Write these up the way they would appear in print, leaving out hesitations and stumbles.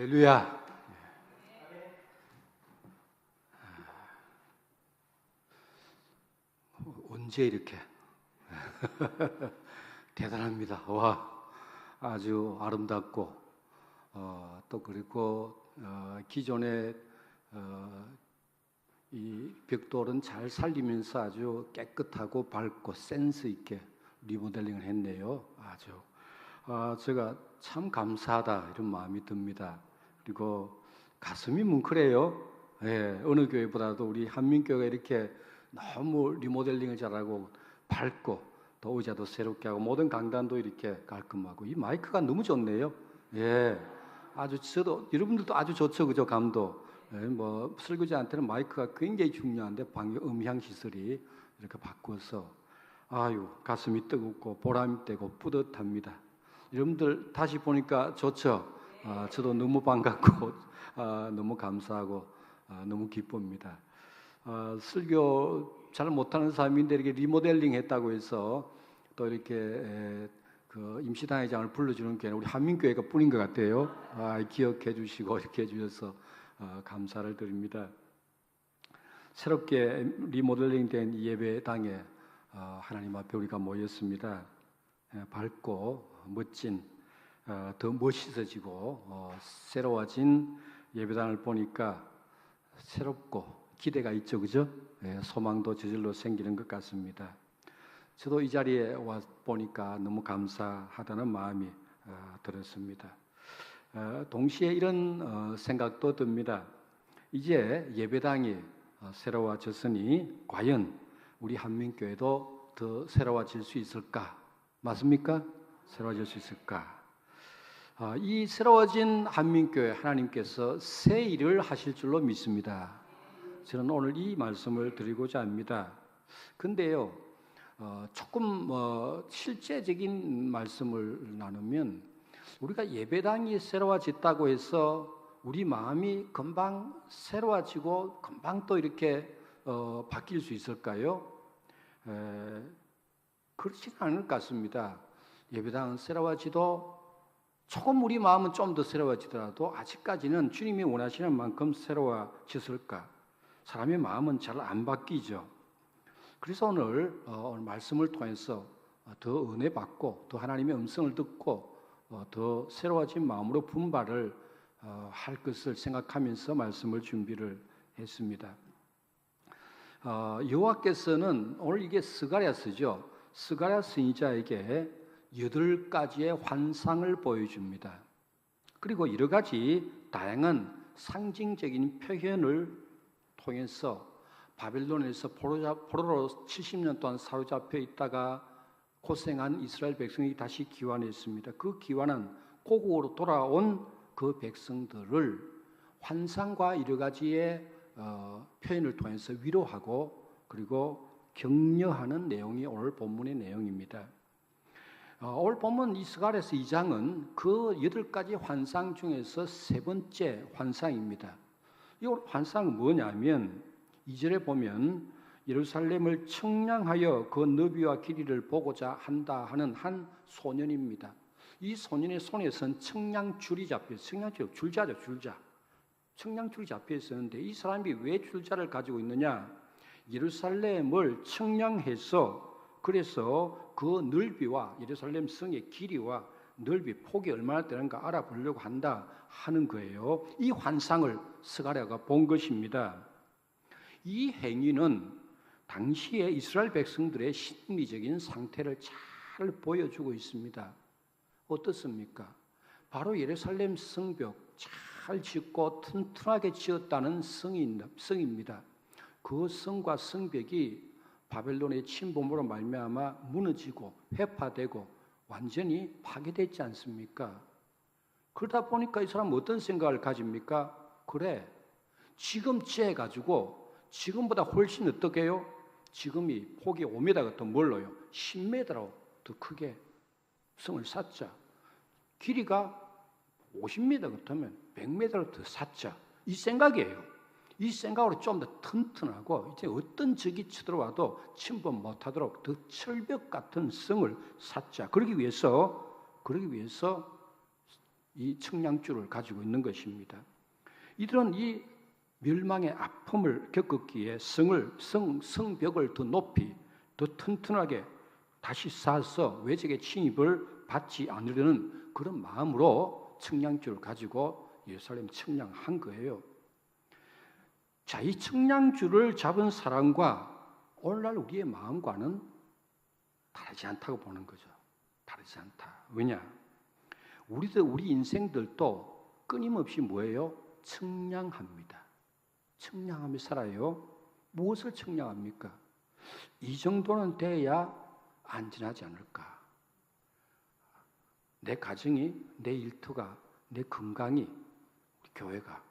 할렐루야. 언제 이렇게 대단합니다. 와, 아주 아름답고 또 그리고 기존의 이 벽돌은 잘 살리면서 아주 깨끗하고 밝고 센스 있게 리모델링을 했네요. 아주 제가 참 감사하다 이런 마음이 듭니다. 그리고 가슴이 뭉클해요. 예, 어느 교회보다도 우리 한민교회가 이렇게 너무 리모델링을 잘하고 밝고 또 의자도 새롭게 하고 모든 강단도 이렇게 깔끔하고 이 마이크가 너무 좋네요. 예, 아주 저도 여러분들도 아주 좋죠, 그죠? 감도. 예, 뭐 설교자한테는 마이크가 굉장히 중요한데 음향 시설이 이렇게 바꿔서 아유 가슴이 뜨겁고 보람이 되고 뿌듯합니다. 여러분들 다시 보니까 좋죠. 저도 너무 반갑고 너무 감사하고 너무 기쁩니다. 설교 잘 못하는 사람인데 이렇게 리모델링 했다고 해서 또 이렇게 그 임시단회장을 불러주는 게 우리 한민교회가 뿐인 것 같아요. 기억해 주시고 이렇게 해주셔서 감사를 드립니다. 새롭게 리모델링된 예배당에 하나님 앞에 우리가 모였습니다. 밝고 멋진 더 멋있어지고 새로워진 예배당을 보니까 새롭고 기대가 있죠, 그죠? 소망도 저절로 생기는 것 같습니다. 저도 이 자리에 와 보니까 너무 감사하다는 마음이 들었습니다. 동시에 이런 생각도 듭니다. 이제 예배당이 새로워졌으니 과연 우리 한민교회도 더 새로워질 수 있을까? 맞습니까? 새로워질 수 있을까? 이 새로워진 한민교회 하나님께서 새 일을 하실 줄로 믿습니다. 저는 오늘 이 말씀을 드리고자 합니다. 근데요, 조금 실제적인 말씀을 나누면 우리가 예배당이 새로워졌다고 해서 우리 마음이 금방 새로워지고 금방 또 이렇게 바뀔 수 있을까요? 그렇지는 않을 것 같습니다. 예배당은 새로워지도 조금 우리 마음은 좀 더 새로워지더라도 아직까지는 주님이 원하시는 만큼 새로워졌을까? 사람의 마음은 잘 안 바뀌죠. 그래서 오늘 말씀을 통해서 더 은혜 받고 더 하나님의 음성을 듣고 더 새로워진 마음으로 분발을 할 것을 생각하면서 말씀을 준비를 했습니다. 여호와께서는 오늘 이게 스가랴서죠. 스가랴 선지자에게 8가지의 환상을 보여줍니다. 그리고 여러 가지 다양한 상징적인 표현을 통해서 바벨론에서 포로로 70년 동안 사로잡혀 있다가 고생한 이스라엘 백성이 다시 귀환했습니다. 그 귀환한 고국으로 돌아온 그 백성들을 환상과 여러 가지의 표현을 통해서 위로하고 그리고 격려하는 내용이 오늘 본문의 내용입니다. 오늘 본문 이 스가랴서 2장은 그 8가지 환상 중에서 세 번째 환상입니다. 이 환상은 뭐냐면 2절에 보면 예루살렘을 청량하여 그 너비와 길이를 보고자 한다 하는 한 소년입니다. 이 소년의 손에선 청량줄이 잡혀 있어요. 줄자죠, 줄자. 청량줄이 잡혀 있었는데 이 사람이 왜 줄자를 가지고 있느냐? 예루살렘을 청량해서 그래서 그 넓이와 예루살렘 성의 길이와 넓이, 폭이 얼마나 되는가 알아보려고 한다 하는 거예요. 이 환상을 스가랴가 본 것입니다. 이 행위는 당시의 이스라엘 백성들의 심리적인 상태를 잘 보여주고 있습니다. 어떻습니까? 바로 예루살렘 성벽 잘 짓고 튼튼하게 지었다는 성입니다. 그 성과 성벽이 바벨론의 침범으로 말미암아 무너지고 회파되고 완전히 파괴됐지 않습니까? 그러다 보니까 이 사람은 어떤 생각을 가집니까? 그래, 지금 재가지고 지금보다 훨씬 어떻게 해요? 지금이 폭이 5m 같은 뭘로요? 10m로 더 크게 성을 쌓자. 길이가 50m 같으면 100m로 더 쌓자. 이 생각이에요. 이 생각으로 좀 더 튼튼하고 이제 어떤 적이 쳐들어와도 침범 못하도록 더 철벽 같은 성을 쌓자. 그러기 위해서 이 측량줄을 가지고 있는 것입니다. 이들은 이 멸망의 아픔을 겪었기에 성벽을 더 높이, 더 튼튼하게 다시 쌓아서 외적의 침입을 받지 않으려는 그런 마음으로 측량줄을 가지고 예루살렘 측량한 거예요. 자, 이 측량줄을 잡은 사람과 오늘날 우리의 마음과는 다르지 않다고 보는 거죠. 다르지 않다. 왜냐? 우리 인생들도 끊임없이 뭐예요? 측량합니다. 측량하며 살아요. 무엇을 측량합니까? 이 정도는 돼야 안전하지 않을까? 내 가정이, 내 일터가, 내 건강이, 우리 교회가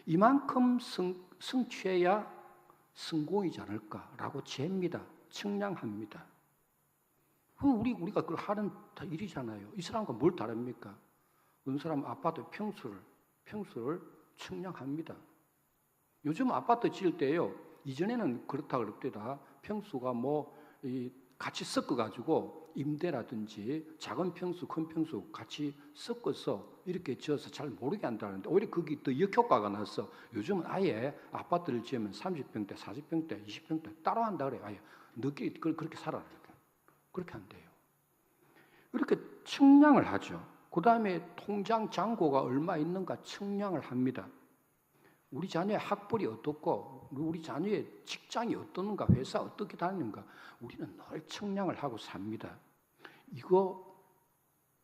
이만큼 성취해야 성공이지 않을까라고 잽니다. 측량합니다. 우리가 그걸 하는 일이잖아요. 이 사람과 뭘 다릅니까? 어느 사람 아파트 평수를 측량합니다. 요즘 아파트 지을 때요. 이전에는 그렇다 그랬더라. 평수가 같이 섞어가지고 임대라든지 작은 평수, 큰 평수 같이 섞어서 이렇게 지어서 잘 모르게 한다는데 오히려 그게 더 역효과가 나서 요즘은 아예 아파트를 지으면 30평대, 40평대, 20평대 따로 한다 그래요. 아예 너끼리 그렇게 살아라. 그렇게 한대요. 이렇게 측량을 하죠. 그 다음에 통장 잔고가 얼마 있는가 측량을 합니다. 우리 자녀의 학벌이 어떻고 우리 자녀의 직장이 어떻는가 회사 어떻게 다니는가 우리는 늘 측량을 하고 삽니다. 이거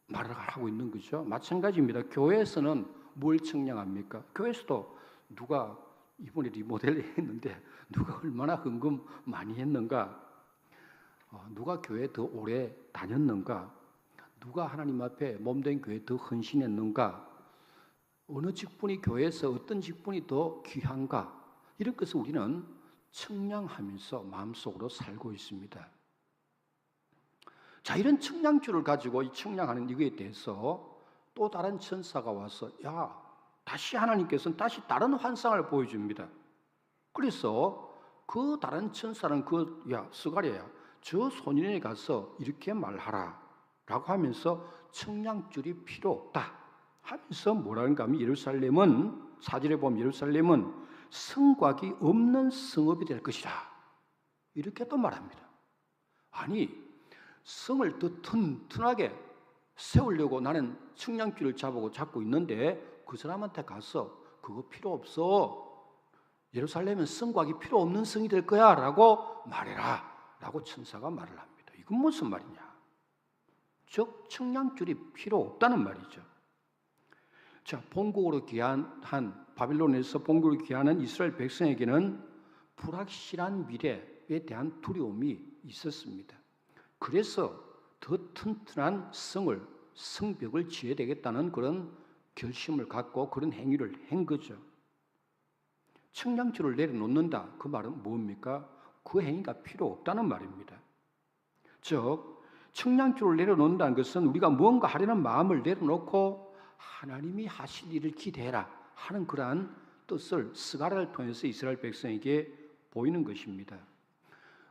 말을 하고 있는 거죠. 마찬가지입니다. 교회에서는 뭘 측량합니까? 교회에서도 누가 이번에 리모델링 했는데 누가 얼마나 헌금 많이 했는가, 누가 교회 더 오래 다녔는가, 누가 하나님 앞에 몸된 교회 더 헌신했는가, 어느 직분이 교회에서 어떤 직분이 더 귀한가, 이런 것을 우리는 측량하면서 마음속으로 살고 있습니다. 자, 이런 측량줄을 가지고 이 측량하는 이거에 대해서 또 다른 천사가 와서 다시 하나님께서는 다시 다른 환상을 보여줍니다. 그래서 그 다른 천사는 스가랴야, 저 소년에 가서 이렇게 말하라 라고 하면서 측량줄이 필요 없다 하면서 뭐라는가 하면 예루살렘은, 사절에 보면 예루살렘은 성곽이 없는 성읍이 될 것이라 이렇게 또 말합니다. 아니, 성을 더 튼튼하게 세우려고 나는 측량줄을 잡고 있는데 그 사람한테 가서 그거 필요 없어, 예루살렘은 성곽이 필요 없는 성이 될 거야 라고 말해라 라고 천사가 말을 합니다. 이건 무슨 말이냐? 즉 측량줄이 필요 없다는 말이죠. 자, 본국으로 귀환한, 바빌론에서 본국으로 귀환한 이스라엘 백성에게는 불확실한 미래에 대한 두려움이 있었습니다. 그래서 더 튼튼한 성벽을 지어야 되겠다는 그런 결심을 갖고 그런 행위를 한 거죠. 측량줄을 내려놓는다, 그 말은 뭡니까? 그 행위가 필요 없다는 말입니다. 즉 측량줄을 내려놓는다는 것은 우리가 무언가 하려는 마음을 내려놓고 하나님이 하실 일을 기대해라 하는 그러한 뜻을 스가랴를 통해서 이스라엘 백성에게 보이는 것입니다.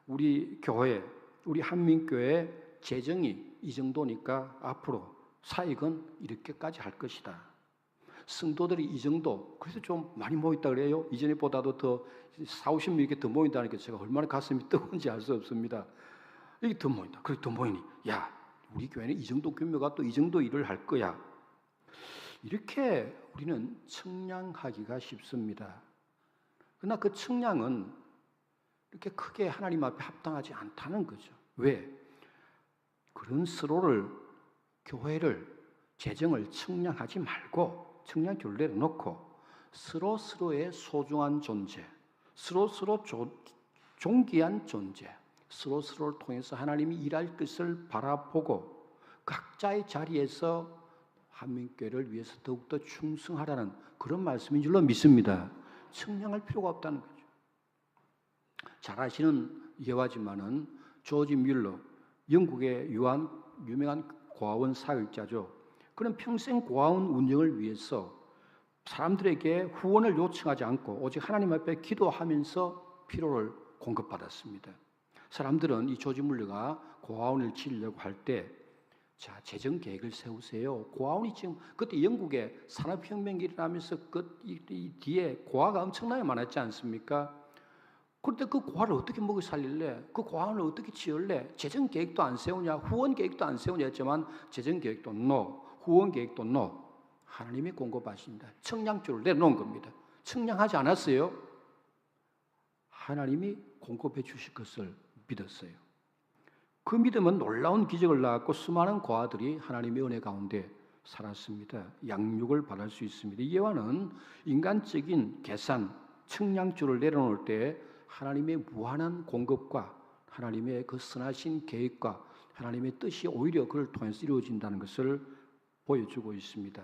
우리 교회, 우리 한민교회 재정이 이 정도니까 앞으로 사역은 이렇게까지 할 것이다. 성도들이 이 정도, 그래서 좀 많이 모였다 그래요. 이전에 보다도 더 40-50명 이렇게 더 모인다니까 제가 얼마나 가슴이 뜨거운지 알 수 없습니다. 이게 더 모인다. 그래 더 모이니, 우리 교회는 이 정도 규모가 또 이 정도 일을 할 거야. 이렇게 우리는 측량하기가 쉽습니다. 그러나 그 측량은 이렇게 크게 하나님 앞에 합당하지 않다는 거죠. 왜? 그런 교회를, 재정을 측량하지 말고 측량줄을 내려놓고 서로의 소중한 존재, 서로 존귀한 존재, 서로를 통해서 하나님이 일할 것을 바라보고 각자의 자리에서 한민교회를 위해서 더욱더 충성하라는 그런 말씀인 줄로 믿습니다. 측량할 필요가 없다는 거죠. 잘 아시는 예화지만은 조지 뮬러, 영국의 유명한 고아원 사역자죠. 그는 평생 고아원 운영을 위해서 사람들에게 후원을 요청하지 않고 오직 하나님 앞에 기도하면서 필요를 공급받았습니다. 사람들은 이 조지 뮬러가 고아원을 지으려고 할 때 자, 재정 계획을 세우세요. 고아원이 지금 그때 영국에 산업혁명이 일어나면서 이 뒤에 고아가 엄청나게 많았지 않습니까? 그런데 그 고아를 어떻게 먹여 살릴래? 그 고아원을 어떻게 지을래? 재정 계획도 안 세우냐? 후원 계획도 안 세우냐 했지만 재정 계획도 no, 후원 계획도 no. 하나님이 공급하십니다. 청량줄을 내놓은 겁니다. 청량하지 않았어요. 하나님이 공급해 주실 것을 믿었어요. 그 믿음은 놀라운 기적을 낳았고 수많은 고아들이 하나님의 은혜 가운데 살았습니다. 양육을 받을 수 있습니다. 이와는 인간적인 계산, 청량줄을 내려놓을 때 하나님의 무한한 공급과 하나님의 그 선하신 계획과 하나님의 뜻이 오히려 그를 통해서 이루어진다는 것을 보여주고 있습니다.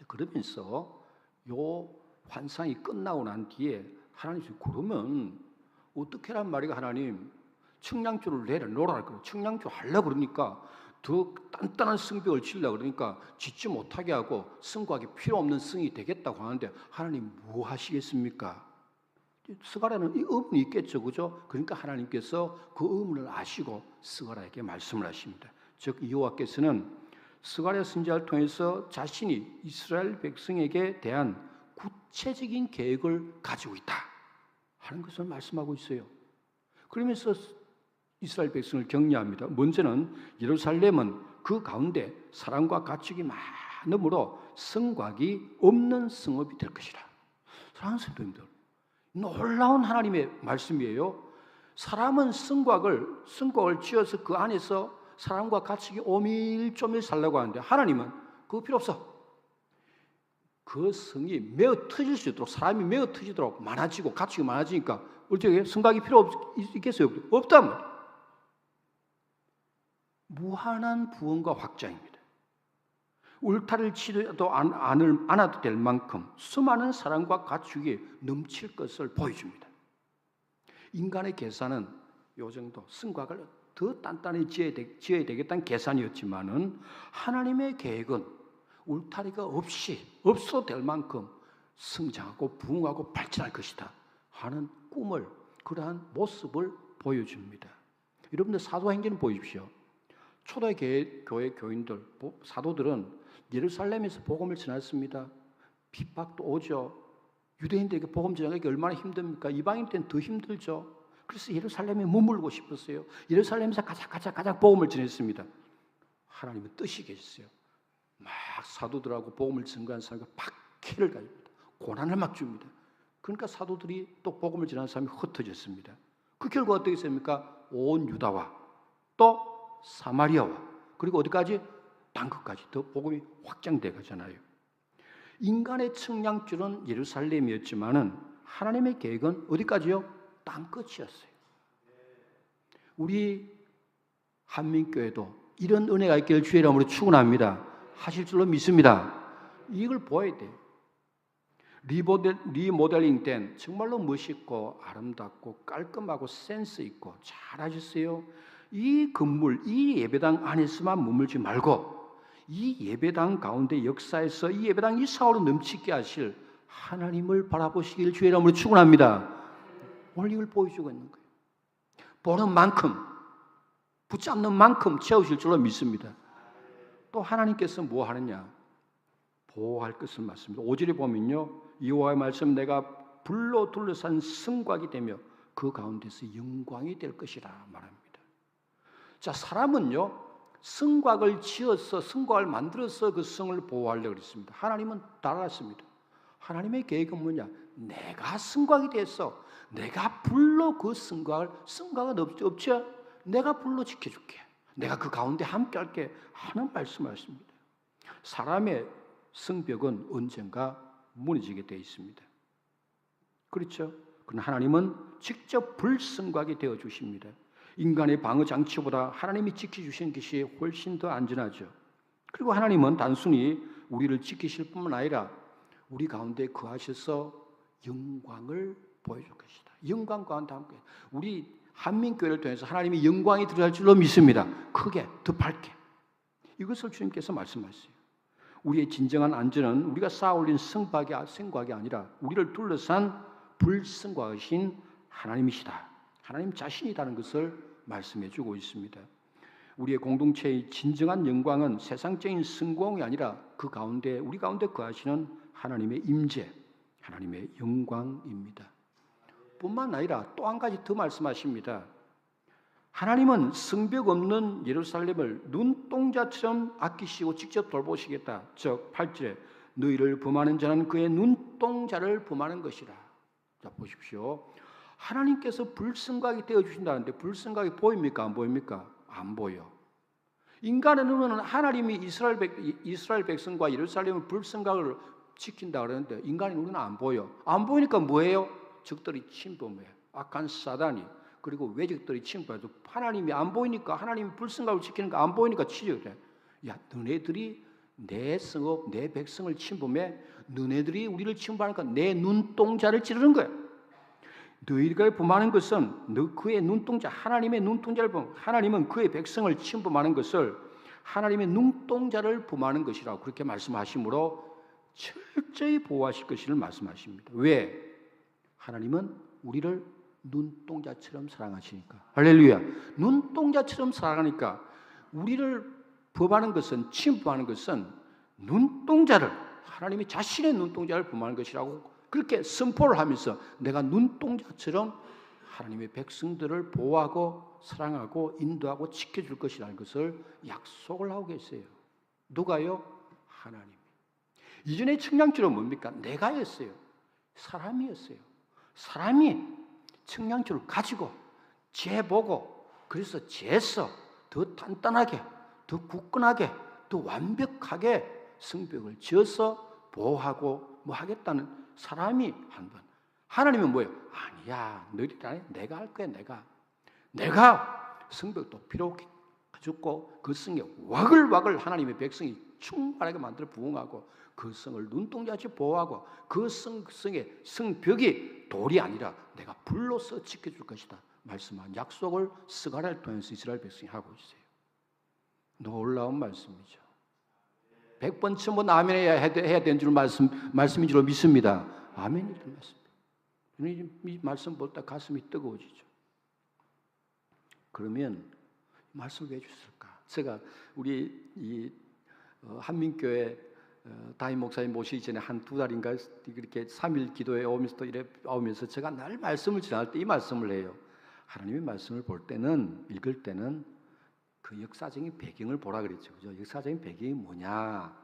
그러면서 요 환상이 끝나고 난 뒤에 하나님이 그러면 어떻게란 말이가 하나님 청량줄을 내려놓으라 그래요. 청량줄 하려고 그러니까 더 단단한 성벽을 치려고 그러니까 짓지 못하게 하고 성곽이 필요 없는 성이 되겠다고 하는데 하나님 뭐 하시겠습니까? 스가랴는 이 의문이 있겠죠, 그죠? 그러니까 하나님께서 그 의문을 아시고 스가랴에게 말씀을 하십니다. 즉 여호와께서는 스가랴 선지자를 통해서 자신이 이스라엘 백성에게 대한 구체적인 계획을 가지고 있다 하는 것을 말씀하고 있어요. 그러면서 이스라엘 백성을 격려합니다. 먼저는 예루살렘은 그 가운데 사랑과 가축이 많으므로 성곽이 없는 성읍이 될 것이라. 사랑하는 성도님들, 놀라운 하나님의 말씀이에요. 사람은 성곽을 지어서 그 안에서 사람과 가축이 오밀조밀 살려고 하는데 하나님은 그거 필요 없어. 그 성이 메어 터질 수 있도록 사람이 메어 터지도록 많아지고 가축이 많아지니까 어떻게 성곽이 필요 있겠어요? 없단 말이에요. 무한한 부흥과 확장입니다. 울타리를 치려도 않아도 될 만큼 수많은 사람과 가축이 넘칠 것을 보여줍니다. 인간의 계산은 요 정도 성곽을 더 단단히 지어야 되겠다는 계산이었지만은 하나님의 계획은 울타리가 없어도 될 만큼 성장하고 부흥하고 발전할 것이다 하는 꿈을 그러한 모습을 보여줍니다. 여러분들 사도행전을 보십시오. 초대 교회 교인들, 사도들은 예루살렘에서 복음을 전했습니다. 핍박도 오죠. 유대인들에게 복음 전하기 얼마나 힘듭니까? 이방인 때는 더 힘들죠. 그래서 예루살렘에 머물고 싶었어요. 예루살렘에서 가장 복음을 전했습니다. 하나님은 뜻이 계셨어요. 막 사도들하고 복음을 전가한 사람이 박해를 가집니다. 고난을 막 줍니다. 그러니까 사도들이 또 복음을 전하는 사람이 흩어졌습니다. 그 결과 어떻게 됐습니까? 온 유다와 또 사마리아와 그리고 어디까지? 땅끝까지 더 복음이 확장돼 가잖아요. 인간의 청량줄은 예루살렘이었지만은 하나님의 계획은 어디까지요? 땅끝이었어요. 우리 한민교회도 이런 은혜가 있기를 주의 이름으로 축원합니다. 하실 줄로 믿습니다. 이걸 보아야 돼요. 리모델링 된 정말로 멋있고 아름답고 깔끔하고 센스 있고 잘하셨어요. 이 건물, 이 예배당 안에서만 머물지 말고 이 예배당 가운데 역사에서 이 예배당 이 사울을 넘치게 하실 하나님을 바라보시길 주의 이름으로 축원합니다. 오늘 이걸 보여주고 있는 거예요. 보는 만큼, 붙잡는 만큼 채우실 줄로 믿습니다. 또 하나님께서 뭐 하느냐? 보호할 것을 말씀입니다. 5절에 보면요, 여호와의 말씀 내가 불로 둘러싼 성곽이 되며 그 가운데서 영광이 될 것이라 말합니다. 자, 사람은요 성곽을 지어서 성곽을 만들어서 그 성을 보호하려고 했습니다. 하나님은 달랐습니다. 하나님의 계획은 뭐냐? 내가 성곽이 돼서 내가 불로 그 성곽은 없죠? 내가 불로 지켜줄게. 내가 그 가운데 함께할게 하는 말씀하십니다. 사람의 성벽은 언젠가 무너지게 되어 있습니다. 그렇죠? 그러나 하나님은 직접 불성곽이 되어 주십니다. 인간의 방어 장치보다 하나님이 지켜주시는 것이 훨씬 더 안전하죠. 그리고 하나님은 단순히 우리를 지키실 뿐만 아니라 우리 가운데 거하셔서 영광을 보여줄 것이다. 영광 가운데 함께 우리 한민교회를 통해서 하나님의 영광이 드러날 줄로 믿습니다. 크게, 더 밝게. 이것을 주님께서 말씀하셨어요. 우리의 진정한 안전은 우리가 쌓아올린 성곽이 아니라 우리를 둘러싼 불성곽이신 하나님이시다. 하나님 자신이라는 것을 말씀해 주고 있습니다. 우리의 공동체의 진정한 영광은 세상적인 성공이 아니라 그 가운데 우리 가운데 거하시는 하나님의 임재, 하나님의 영광입니다. 뿐만 아니라 또 한 가지 더 말씀하십니다. 하나님은 성벽 없는 예루살렘을 눈동자처럼 아끼시고 직접 돌보시겠다. 즉 8절에 너희를 범하는 자는 그의 눈동자를 범하는 것이라. 자 보십시오. 하나님께서 불성각이 되어주신다는데 불성각이 보입니까? 안 보입니까? 안 보여. 인간의 눈은 하나님이 이스라엘 백성과 예루살렘의 불성각을 지킨다 그러는데 인간의 눈은 안 보여. 안 보이니까 뭐예요? 적들이 침범해. 악한 사단이 그리고 외적들이 침범해도 하나님이 안 보이니까 하나님이 불성각을 지키는 거 안 보이니까 치료해. 야 너네들이 내 성읍 내 백성을 침범해. 너네들이 우리를 침범하니까 내 눈동자를 찌르는 거야. 너희가 범하는 것은 그의 눈동자 하나님의 눈동자를 하나님은 그의 백성을 침범하는 것을 하나님의 눈동자를 범하는 것이라고 그렇게 말씀하시므로 철저히 보호하실 것을 말씀하십니다. 왜? 하나님은 우리를 눈동자처럼 사랑하시니까. 할렐루야. 눈동자처럼 사랑하니까 우리를 범하는 것은 침범하는 것은 눈동자를 하나님이 자신의 눈동자를 범하는 것이라고 그렇게 선포를 하면서 내가 눈동자처럼 하나님의 백성들을 보호하고 사랑하고 인도하고 지켜줄 것이라는 것을 약속을 하고 계세요. 누가요? 하나님. 이전의 청량줄은 뭡니까? 내가였어요. 사람이었어요. 사람이 청량줄을 가지고 재보고 그래서 재서 더 단단하게 더 굳건하게 더 완벽하게 성벽을 지어서 보호하고 뭐 하겠다는 사람이 한 번. 하나님은 뭐예요? 아니야. 너희들이 아니야. 내가 할 거야. 내가 성벽도 필요 가졌고 그 성에 와글와글 하나님의 백성이 충만하게 만들어 부응하고 그 성을 눈동자같이 보호하고 그 성의 성벽이 돌이 아니라 내가 불로서 지켜줄 것이다. 말씀한 약속을 스가랴를 통해서 이스라엘 백성이 하고 있어요. 놀라운 말씀이죠. 100번 천번 아멘 해야 되는 줄 말씀인 줄 믿습니다. 아멘이 될 말씀입니다. 이 말씀 볼 때 가슴이 뜨거워지죠. 그러면 말씀을 왜 주실까? 제가 우리 이 한민교회 담임 목사님 모시기 전에 한 두 달인가 이렇게 3일 기도에 오면서 제가 날 말씀을 전할 때 이 말씀을 해요. 하나님의 말씀을 볼 때는 읽을 때는 그 역사적인 배경을 보라 그랬죠. 그죠? 역사적인 배경이 뭐냐?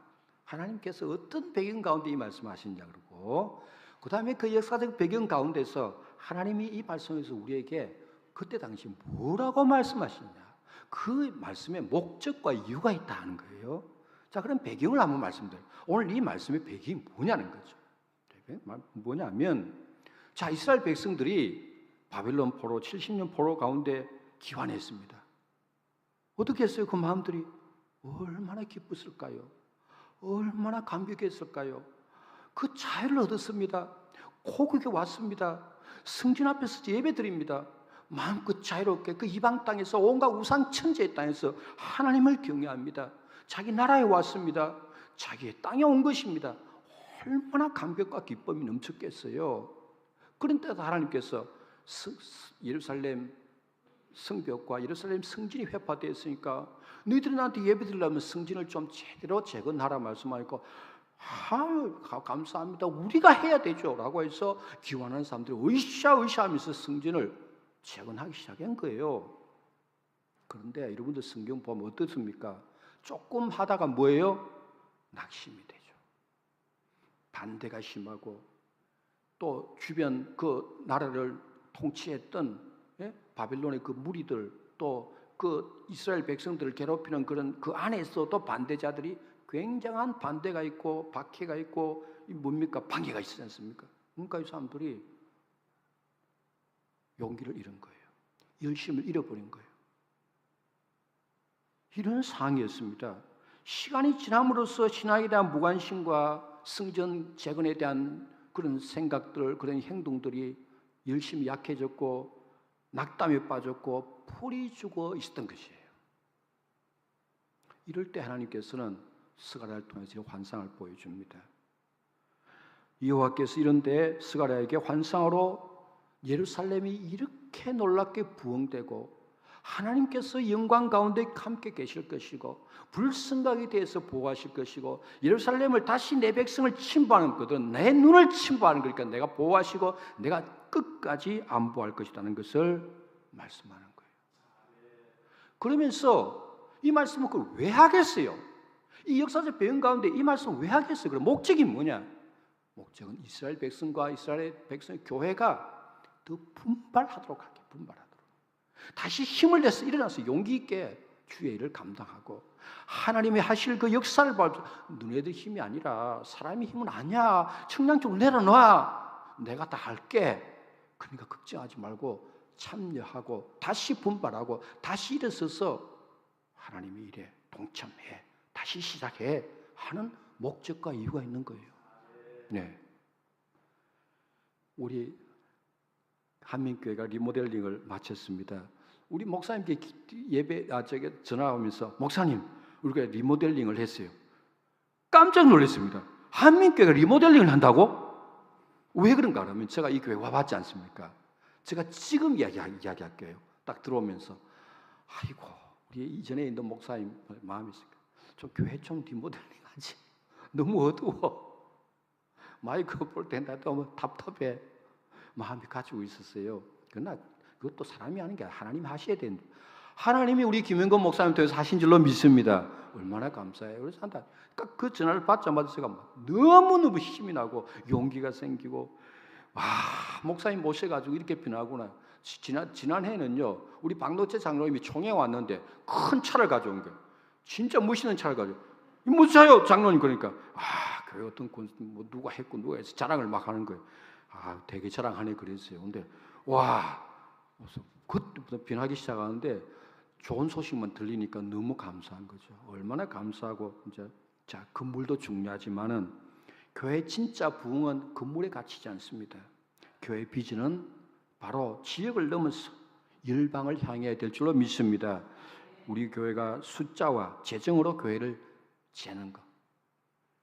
하나님께서 어떤 배경 가운데 이 말씀하시느냐 그러고 그다음에 그 역사적 배경 가운데서 하나님이 이 말씀에서 우리에게 그때 당시 뭐라고 말씀하시느냐? 그 말씀의 목적과 이유가 있다는 거예요. 자, 그럼 배경을 한번 말씀드려요. 오늘 이 말씀의 배경이 뭐냐는 거죠. 뭐냐면 자, 이스라엘 백성들이 바벨론 포로 70년 포로 가운데 기환했습니다. 어떻게 했어요? 그 마음들이 얼마나 기뻤을까요? 얼마나 감격했을까요? 그 자유를 얻었습니다. 고국에 왔습니다. 성전 앞에서 예배드립니다. 마음껏 자유롭게 그 이방 땅에서 온갖 우상 천지의 땅에서 하나님을 경외합니다. 자기 나라에 왔습니다. 자기의 땅에 온 것입니다. 얼마나 감격과 기쁨이 넘쳤겠어요. 그런데 하나님께서 예루살렘 성벽과 예루살렘 성전이 회파되었으니까 너희들이 나한테 예배드리려면 성전을 좀 제대로 재건하라 말씀하니까 감사합니다. 우리가 해야 되죠. 라고 해서 기원하는 사람들이 으쌰으쌰 하면서 성전을 재건하기 시작한 거예요. 그런데 여러분들 성경 보면 어떻습니까? 조금 하다가 뭐예요? 낙심이 되죠. 반대가 심하고 또 주변 그 나라를 통치했던 바빌론의 그 무리들 또 그 이스라엘 백성들을 괴롭히는 그런 그 안에서 또 반대자들이 굉장한 반대가 있고 박해가 있고 뭡니까? 방해가 있지 않습니까? 그러니까 이 사람들이 용기를 잃은 거예요. 열심을 잃어버린 거예요. 이런 상황이었습니다. 시간이 지남으로써 신앙에 대한 무관심과 성전 재건에 대한 그런 생각들, 그런 행동들이 열심히 약해졌고 낙담에 빠졌고 풀이 죽어 있었던 것이에요. 이럴 때 하나님께서는 스가랴를 통해서 환상을 보여줍니다. 여호와께서 이런데 스가랴에게 환상으로 예루살렘이 이렇게 놀랍게 부흥되고 하나님께서 영광 가운데 함께 계실 것이고 불순각에 대해서 보호하실 것이고 예루살렘을 다시 내 백성을 침범하는 것들은 내 눈을 침범하는 거니까 내가 보호하시고 내가 끝까지 안보할 것이라는 것을 말씀하는 거예요. 그러면서 이 말씀을 왜 하겠어요? 이 역사적 배경 가운데 이 말씀을 왜 하겠어요? 그럼 목적이 뭐냐? 목적은 이스라엘 백성과 이스라엘 백성의 교회가 더 분발하도록 하게, 분발하도록. 다시 힘을 내서 일어나서 용기 있게 주의 일을 감당하고 하나님이 하실 그 역사를 봐. 너네들 힘이 아니라 사람의 힘은 아니야. 청량 쪽으로 내려놔. 내가 다 할게. 그러니까 걱정하지 말고 참여하고 다시 분발하고 다시 일어서서 하나님의 일에 동참해. 다시 시작해 하는 목적과 이유가 있는 거예요. 네. 우리 한민교회가 리모델링을 마쳤습니다. 우리 목사님께 전화 오면서 목사님, 우리가 리모델링을 했어요. 깜짝 놀랐습니다. 한민교회가 리모델링을 한다고? 왜 그런가 하면 제가 이 교회 와봤지 않습니까? 제가 지금 이야기할게요. 딱 들어오면서 아이고 우리 이전에 있는 목사님 마음이 있을까? 좀 교회 좀 리모델링하지. 너무 어두워. 마이크 볼 때 나도 너무 답답해. 마음이 가지고 있었어요. 그러나 그것도 사람이 하는 게 아니라 하나님이 하셔야 되는데 하나님이 우리 김영건 목사님 통해서 하신 줄로 믿습니다. 얼마나 감사해요. 그래서 그 전화를 받자마자 제가 너무너무 힘이 나고 용기가 생기고 와 목사님 모셔가지고 이렇게 변하구나. 지난해는요 우리 박노채 장로님이 총회 왔는데 큰 차를 가져온 거예요. 진짜 멋있는 차를 가져온 거예요. 무슨 차요 장로님? 그러니까 그 어떤 뭐 누가 했고 누가 해서 자랑을 막 하는 거예요. 되게 자랑하네 그랬어요. 근데 와 그때부터 변하기 시작하는데 좋은 소식만 들리니까 너무 감사한 거죠. 얼마나 감사하고 이제 자 건물도 중요하지만은 교회 진짜 부흥은 건물에 갇히지 않습니다. 교회 비전은 바로 지역을 넘어서 열방을 향해야 될 줄로 믿습니다. 우리 교회가 숫자와 재정으로 교회를 재는 것.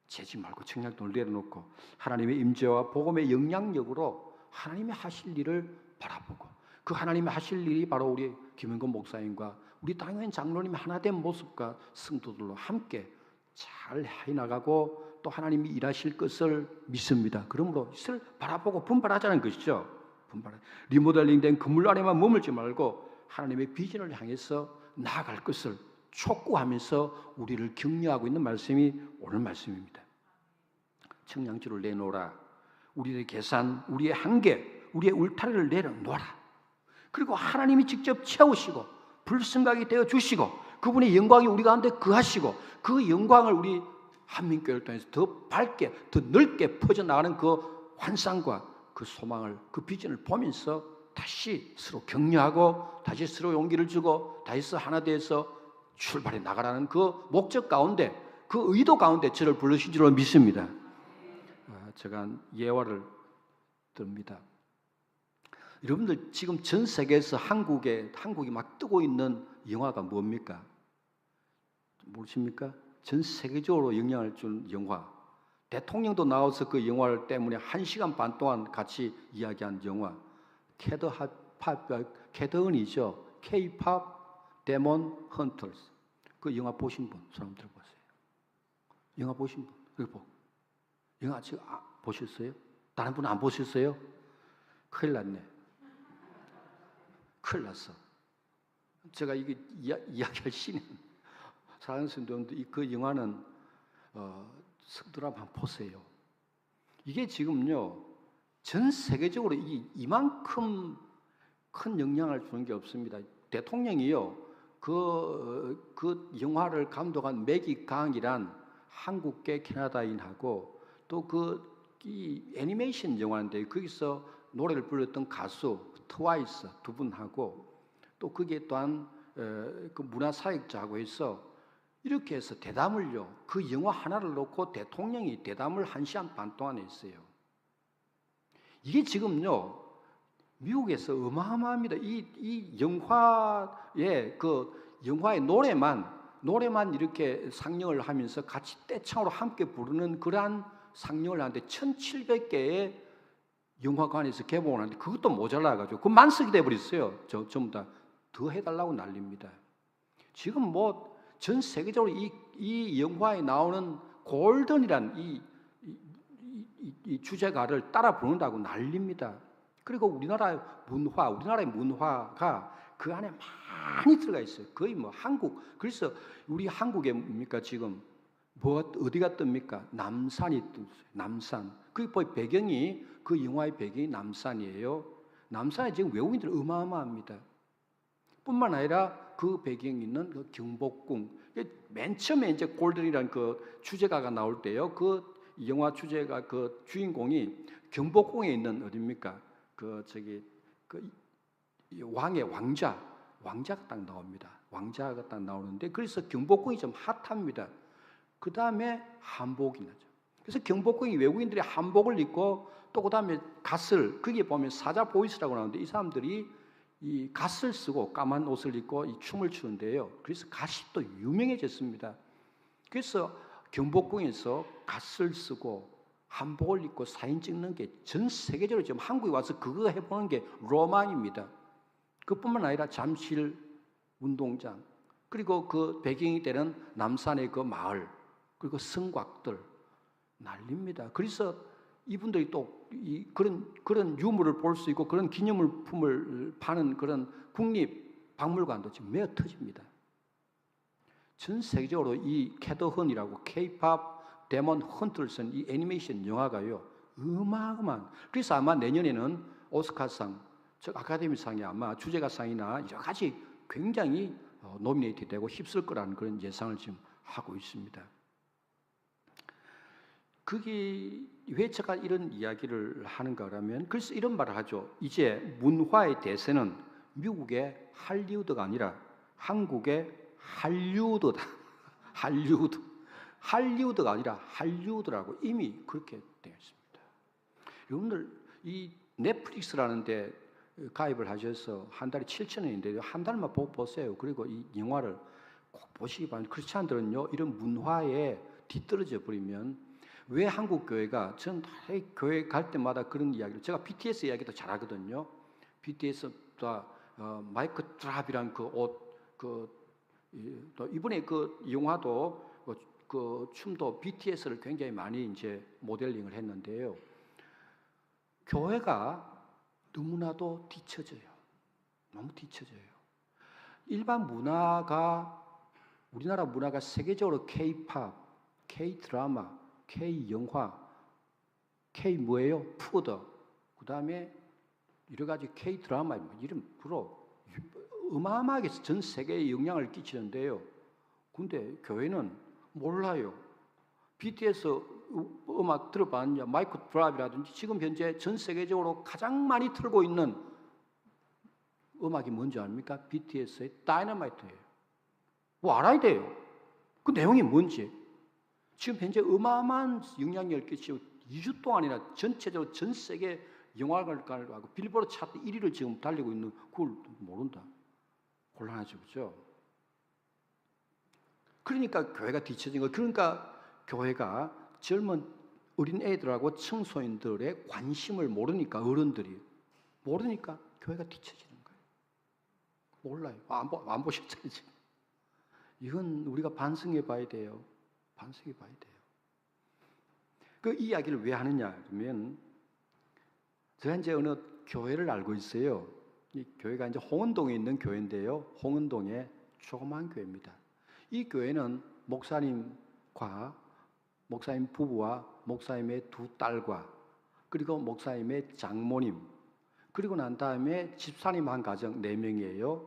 재지 말고 청량돈을 내려놓고 하나님의 임재와 복음의 영향력으로 하나님이 하실 일을 바라보고 그 하나님이 하실 일이 바로 우리 김영건 목사님과 우리 당연 장로님이 하나된 모습과 성도들로 함께 잘 해나가고 또 하나님이 일하실 것을 믿습니다. 그러므로 이것을 바라보고 분발하자는 것이죠. 리모델링된 건물 안에만 머물지 말고 하나님의 비전을 향해서 나아갈 것을 촉구하면서 우리를 격려하고 있는 말씀이 오늘 말씀입니다. 청량지를 내놓으라. 우리의 계산, 우리의 한계, 우리의 울타리를 내려놓아라. 그리고 하나님이 직접 채우시고 불승각이 되어 주시고 그분의 영광이 우리 가운데 거하시고 그 영광을 우리 한민교회를 통해서 더 밝게, 더 넓게 퍼져나가는 그 환상과 그 소망을, 그 비전을 보면서 다시 서로 격려하고 다시 서로 용기를 주고 다시 하나 되어서 출발해 나가라는 그 목적 가운데 그 의도 가운데 저를 부르신 줄로 믿습니다. 제가 예화를 듭니다. 여러분들 지금 전 세계에서 한국이 막 뜨고 있는 영화가 뭡니까? 모르십니까? 전 세계적으로 영향을 준 영화. 대통령도 나와서 그 영화 때문에 1시간 반 동안 같이 이야기한 영화. 캐더언이죠. K-pop 데몬 헌터스. 그 영화 보신 분, 사람들 보세요. 영화 보신 분, 여기 보. 영화 지금 보셨어요? 다른 분은 안 보셨어요? 큰일 났네. 큰일 났어. 제가 이게 이야기할 시는 사랑하는 성도님들, 그 영화는 성도들 한번 보세요. 이게 지금요 전 세계적으로 이만큼 큰 영향을 주는 게 없습니다. 대통령이요 그 영화를 감독한 매기 강이란 한국계 캐나다인하고 또 이 애니메이션 영화인데 거기서 노래를 불렀던 가수 트와이스 두 분하고 또 거기에 또한 그 문화사역자하고 해서 이렇게 해서 대담을요 그 영화 하나를 놓고 대통령이 대담을 1시간 반 동안 했어요. 이게 지금요 미국에서 어마어마합니다. 이 영화의 영화의 노래만 이렇게 상영을 하면서 같이 떼창으로 함께 부르는 그러한 상영을 하는데 1,700개의 영화관에서 개봉을 하는데 그것도 모자라가지고 그 만석이 돼버렸어요. 전부 다 더 해달라고 난립니다. 지금 뭐 전 세계적으로 이 영화에 나오는 골든이란 이 주제가를 따라 부른다고 난립니다. 그리고 우리나라의 문화가 그 안에 많이 들어가 있어요. 거의 뭐 한국, 그래서 우리 한국에 뭡니까 지금 어디가 뜹니까? 남산이 떴어요. 남산. 그 배경이, 그 영화의 배경이 남산이에요. 남산에 지금 외국인들이 어마어마합니다. 뿐만 아니라 그 배경이 있는 그 경복궁. 맨 처음에 이제 골든이라는 그 주제가가 나올 때요. 그 영화 주제가 그 주인공이 경복궁에 있는 어디입니까? 그 왕의 왕자가 딱 나옵니다. 왕자가 딱 나오는데 그래서 경복궁이 좀 핫합니다. 그 다음에 한복이 나죠. 그래서 경복궁이 외국인들이 한복을 입고 또 그 다음에 갓을, 거기에 보면 사자 보이스라고 나오는데 이 사람들이 이 갓을 쓰고 까만 옷을 입고 이 춤을 추는데요. 그래서 갓이 또 유명해졌습니다. 그래서 경복궁에서 갓을 쓰고 한복을 입고 사진 찍는 게 전 세계적으로 지금 한국에 와서 그거 해보는 게 로망입니다. 그뿐만 아니라 잠실 운동장, 그리고 그 배경이 되는 남산의 그 마을, 그리고 성곽들 난립니다. 그래서 이분들이 또 그런 유물을 볼 수 있고 그런 기념물품을 파는 그런 국립박물관도 지금 메어 터집니다. 전 세계적으로 이 캐더헌이라고 K-팝 데몬 헌터슨 이 애니메이션 영화가요 어마어마한. 그래서 아마 내년에는 오스카상, 즉 아카데미상이 아마 주제가상이나 여러 가지 굉장히 노미네이트 되고 휩쓸 거라는 그런 예상을 지금 하고 있습니다. 그게 왜 제가 이런 이야기를 하는가 하면, 그래서 이런 말을 하죠. 이제 문화의 대세는 미국의 할리우드가 아니라 한국의 할리우드다. 할리우드가 아니라 할리우드라고 이미 그렇게 되어 있습니다. 여러분들 이 넷플릭스라는 데 가입을 하셔서 한 달에 7,000원인데 한 달만 보세요. 그리고 이 영화를 꼭 보시기 바랍니다. 그렇지 않더라도 이런 문화에 뒤떨어져 버리면, 왜 한국 교회가, 전 교회 갈 때마다 그런 이야기를, 제가 BTS 이야기도 잘하거든요. BTS가 마이크 드랍이란 그 옷, 또 이번에 그 영화도 그 춤도 BTS를 굉장히 많이 이제 모델링을 했는데요. 교회가 너무나도 뒤처져요. 너무 뒤처져요. 일반 문화가, 우리나라 문화가 세계적으로 K-팝, K-드라마, K-영화, K 푸드, 그 다음에 여러 가지 K-드라마, 이런 프로, 어마어마하게 전 세계에 영향을 끼치는데요. 근데 교회는 몰라요. BTS 음악 들어봤냐, 마이크 드랍이라든지 지금 현재 전 세계적으로 가장 많이 틀고 있는 음악이 뭔지 아닙니까? BTS의 다이너마이트예요. 뭐 알아야 돼요. 그 내용이 뭔지. 지금 현재 어마어마한 영향력을 끼치고 2주 동안이나 전체적으로 전 세계 영화관하고 빌보드 차트 1위를 지금 달리고 있는, 그걸 모른다. 곤란하죠, 그렇죠? 그러니까 교회가 뒤처진 거예요. 그러니까 교회가 젊은 어린 애들하고 청소년들의 관심을 모르니까, 어른들이 모르니까 교회가 뒤처지는 거예요. 몰라요. 안 보셨잖아요, 지금. 이건 우리가 반성해 봐야 돼요. 반성해 봐야 돼요. 그 이야기를 왜 하느냐 그러면, 제가 이제 어느 교회를 알고 있어요. 이 교회가 이제 홍은동에 있는 교회인데요. 홍은동의 조그만 교회입니다. 이 교회는 목사님과 목사님 부부와 목사님의 두 딸과 그리고 목사님의 장모님, 그리고 난 다음에 집사님 한 가정 4명이에요.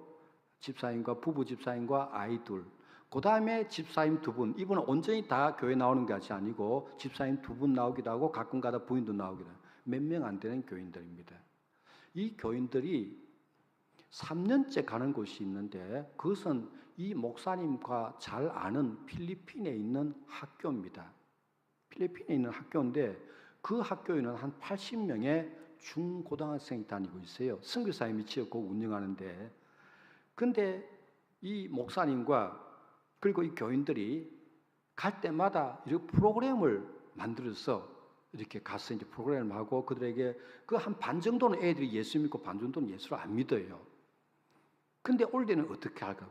집사님과 부부 집사님과 아이 둘. 그 다음에 집사님 2분. 이분은 온전히 다 교회 나오는 것이 아니고 집사님 2분 나오기도 하고 가끔가다 부인도 나오기도 하고 몇 명 안 되는 교인들입니다. 이 교인들이 3년째 가는 곳이 있는데, 그것은 이 목사님과 잘 아는 필리핀에 있는 학교입니다. 필리핀에 있는 학교인데 그 학교에는 한 80명의 중고등학생이 다니고 있어요. 선교사님이 지었고 운영하는데, 근데 이 목사님과 그리고 이 교인들이 갈 때마다 이렇게 프로그램을 만들어서 이렇게 가서 이제 프로그램을 하고, 그들에게 그 한 반 정도는 애들이 예수 믿고 반 정도는 예수를 안 믿어요. 근데 올해는 어떻게 할까?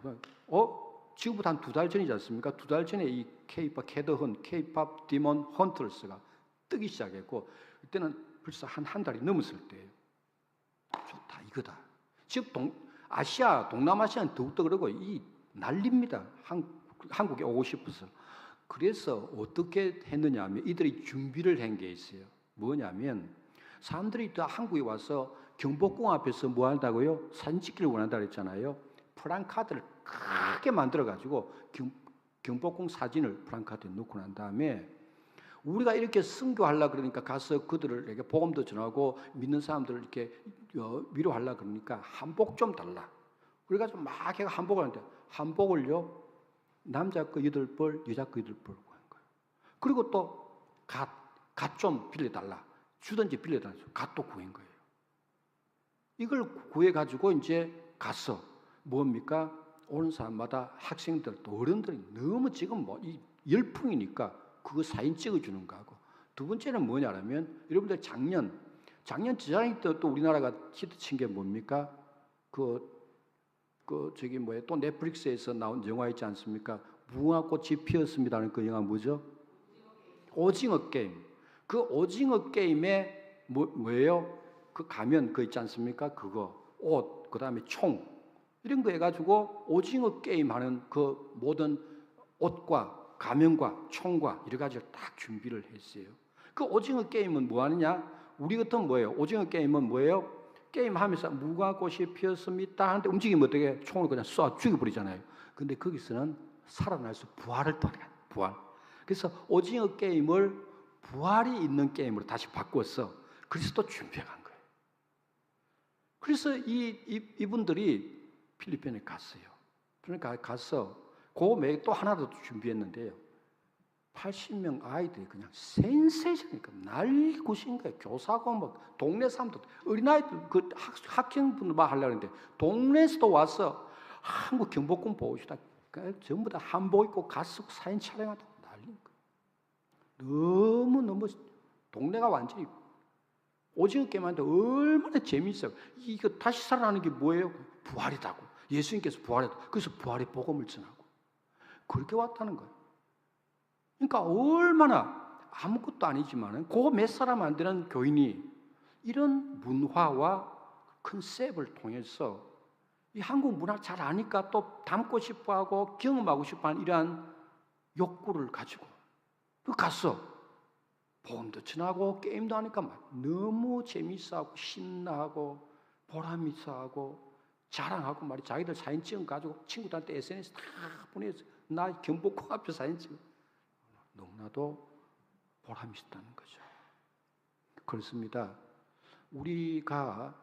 지금부터 한 2달 전이지 않습니까? 2달 전에 이 K-팝 캐더헌, K-팝 디몬 헌터스가 뜨기 시작했고, 그때는 벌써 한 달이 넘었을 때예요. 좋다, 이거다. 지금 아시아, 동남아시아는 더욱더 그러고 이 난립니다. 한국에 오고 싶어서. 그래서 어떻게 했느냐 하면 이들이 준비를 한 게 있어요. 뭐냐면 사람들이 다 한국에 와서 경복궁 앞에서 뭐 한다고요? 사진 찍기를 원한다고 했잖아요. 플랜카드를 크게 만들어가지고 경복궁 사진을 플랜카드에 넣고 난 다음에 우리가 이렇게 선교하려고 그러니까 가서 그들에게 복음도 전하고 믿는 사람들을 이렇게 위로하려고 그러니까 한복 좀 달라. 그래가지고 막 해가 한복을 하는데 한복을요 남자 거 8벌, 여자 거 8벌 구한 거예요. 그리고 또 갓 좀 빌려달라. 주든지 빌려달라. 갓도 구한 거예요. 이걸 구해가지고 이제 가서 뭡니까? 오는 사람마다 학생들 또 어른들이 너무 지금 이 열풍이니까 그거 사진 찍어주는 거하고 두 번째는 뭐냐면 여러분들 작년 지자니 때 또 우리나라가 히트친 게 뭡니까? 저기 뭐예요? 또 넷플릭스에서 나온 영화 있지 않습니까? 무궁화꽃이 피었습니다는 그 영화 뭐죠? 오징어 게임. 그 오징어 게임에 뭐예요? 그 가면 그 있지 않습니까? 그거 옷, 그 다음에 총 이런 거 해가지고 오징어 게임 하는 그 모든 옷과 가면과 총과 여러 가지를 딱 준비를 했어요. 그 오징어 게임은 뭐 하느냐? 우리 같은 뭐예요? 오징어 게임은 뭐예요? 게임하면서 무궁화꽃이 피었습니다 하는데 움직이면 어떻게 총을 그냥 쏴 죽여버리잖아요. 근데 거기서는 살아나서 부활을 또 해요. 부활. 그래서 오징어 게임을 부활이 있는 게임으로 다시 바꿨어. 그래서 또 준비해간 거예요. 그래서 이분들이 필리핀에 갔어요. 그러니까 가서 그 외에 또 하나 더 준비했는데요. 80명 아이들이 그냥 센세이션이니까 난리굿인 거예요. 교사고 막 동네 사람들, 어린아이들 그 학생분들만 하려고 했는데 동네에서도 와서 한국 경복궁 보고 싶다. 전부 다 한복 입고 가서 사진 촬영하다고 난리인 거예요. 너무 동네가 완전히 오징어 게임하는데 얼마나 재미있어요. 이거 다시 살아나는 게 뭐예요? 부활이다고. 예수님께서 부활했다. 그래서 부활의 복음을 전하고 그렇게 왔다는 거예요. 그러니까 얼마나 아무것도 아니지만 그 몇 사람 안 되는 교인이 이런 문화와 컨셉을 통해서 이 한국 문화를 잘 아니까 또 담고 싶어하고 경험하고 싶어하는 이러한 욕구를 가지고 가서 복음도 전하고 게임도 하니까 막 너무 재미있어하고 신나하고 보람있어하고 자랑하고 말이 자기들 사진 찍어가지고 친구들한테 SNS 다 보내서 나 경복궁 앞에 사진 찍어. 너무나도 보람이 있다는 거죠. 그렇습니다. 우리가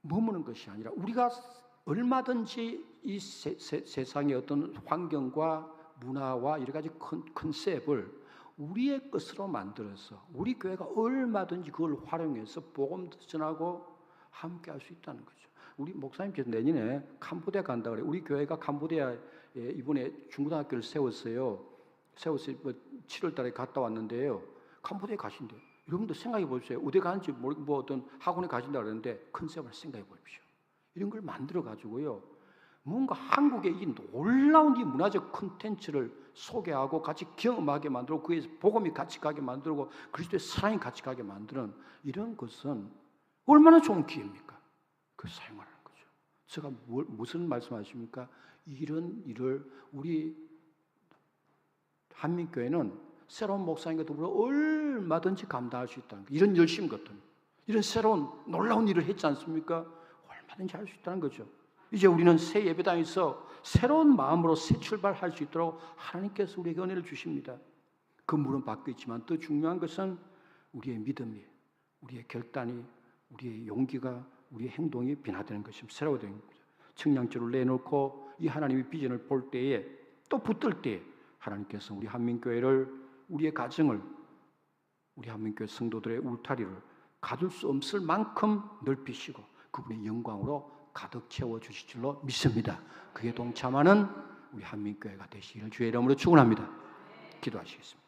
머무는 것이 아니라 우리가 얼마든지 이 세상의 어떤 환경과 문화와 여러 가지 컨셉을 우리의 것으로 만들어서 우리 교회가 얼마든지 그걸 활용해서 복음도 전하고 함께 할 수 있다는 거죠. 우리 목사님께서 내년에 캄보디아 간다 그래요. 우리 교회가 캄보디아에 이번에 중고등학교를 세웠어요. 7월 달에 갔다 왔는데요. 캄보디아에 가신대요. 여러분들 생각해 보십시오. 어디 가는지 뭐 어떤 학원에 가신다 그러는데 컨셉을 생각해 보십시오. 이런 걸 만들어 가지고요. 뭔가 한국의 이 놀라운 이 문화적 콘텐츠를 소개하고 같이 경험하게 만들고 그에서 복음이 같이 가게 만들고 그리스도의 사랑이 같이 가게 만드는 이런 것은 얼마나 좋은 기회입니까? 그 사용하는 거죠. 제가 무슨 말씀하십니까? 이런 일을 우리 한민교회는 새로운 목사님과 더불어 얼마든지 감당할 수 있다는 거예요. 이런 열심 같은 이런 새로운 놀라운 일을 했지 않습니까? 얼마든지 할 수 있다는 거죠. 이제 우리는 새 예배당에서 새로운 마음으로 새 출발할 수 있도록 하나님께서 우리에게 은혜를 주십니다. 건물은 바뀌어 있지만 더 중요한 것은 우리의 믿음이, 우리의 결단이, 우리의 용기가, 우리의 행동이 변화되는 것입니다. 새로워 되는 거죠. 청량지를 내놓고 이 하나님의 비전을 볼 때에 또 붙들 때에 하나님께서 우리 한민교회를, 우리의 가정을, 우리 한민교회 성도들의 울타리를 가둘 수 없을 만큼 넓히시고 그분의 영광으로 가득 채워주실 줄로 믿습니다. 그에 동참하는 우리 한민교회가 되시기를 주의 이름으로 축원합니다. 기도하시겠습니다.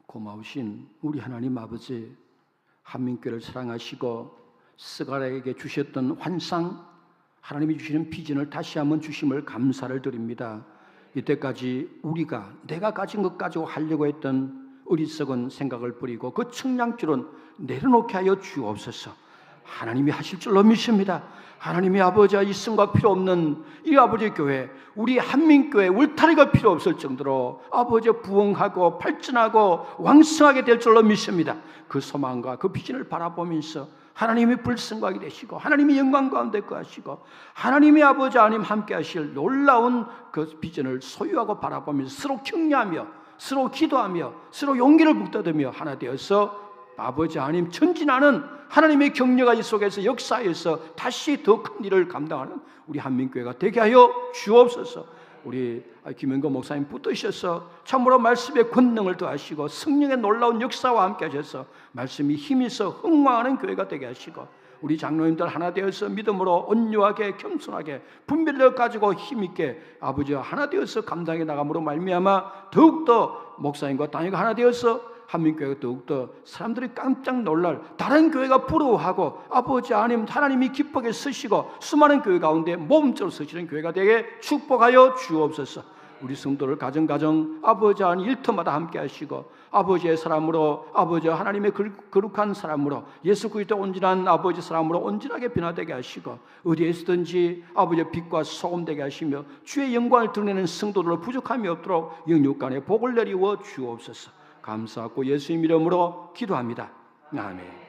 고마우신 우리 하나님 아버지, 한민교회를 사랑하시고 스가랴에게 주셨던 환상, 하나님이 주시는 비전을 다시 한번 주심을 감사를 드립니다. 이때까지 우리가 내가 가진 것 가지고 하려고 했던 어리석은 생각을 버리고 그 청량줄은 내려놓게 하여 주옵소서. 하나님이 하실 줄로 믿습니다. 하나님이 아버지와 이승과 필요 없는 이 아버지 교회, 우리 한민교회 울타리가 필요 없을 정도로 아버지 부흥하고 발전하고 왕성하게 될 줄로 믿습니다. 그 소망과 그 비전을 바라보면서 하나님이 불승하게 되시고 하나님이 영광 가운데 거하시고 하나님이 아버지 하나님 함께 하실 놀라운 그 비전을 소유하고 바라보면서 서로 격려하며 서로 기도하며 서로 용기를 북돋으며 하나 되어서 아버지 하나님 전진하는 하나님의 격려가 이 속에서 역사에서 다시 더 큰 일을 감당하는 우리 한민교회가 되게 하여 주옵소서. 우리 김영거 목사님 붙드셔서 참으로 말씀의 권능을 더하시고 성령의 놀라운 역사와 함께 하셔서 말씀이 힘이 있어 흥왕하는 교회가 되게 하시고 우리 장로님들 하나 되어서 믿음으로 온유하게 겸손하게 분별력 가지고 힘있게 아버지와 하나 되어서 감당해 나감으로 말미암아 더욱더 목사님과 단위가 하나 되어서 한민교회가 더욱더 사람들이 깜짝 놀랄 다른 교회가 부러워하고 아버지 하나님이 기쁘게 쓰시고 수많은 교회 가운데 몸으로 쓰시는 교회가 되게 축복하여 주옵소서. 우리 성도를 가정 아버지 하나님 일터마다 함께 하시고 아버지의 사람으로 아버지 하나님의 거룩한 사람으로 예수 그리스도 온전한 아버지 사람으로 온전하게 변화되게 하시고 어디에 있든지 아버지의 빛과 소금 되게 하시며 주의 영광을 드러내는 성도들로 부족함이 없도록 영육간에 복을 내리워 주옵소서. 감사하고 예수님 이름으로 기도합니다. 아멘.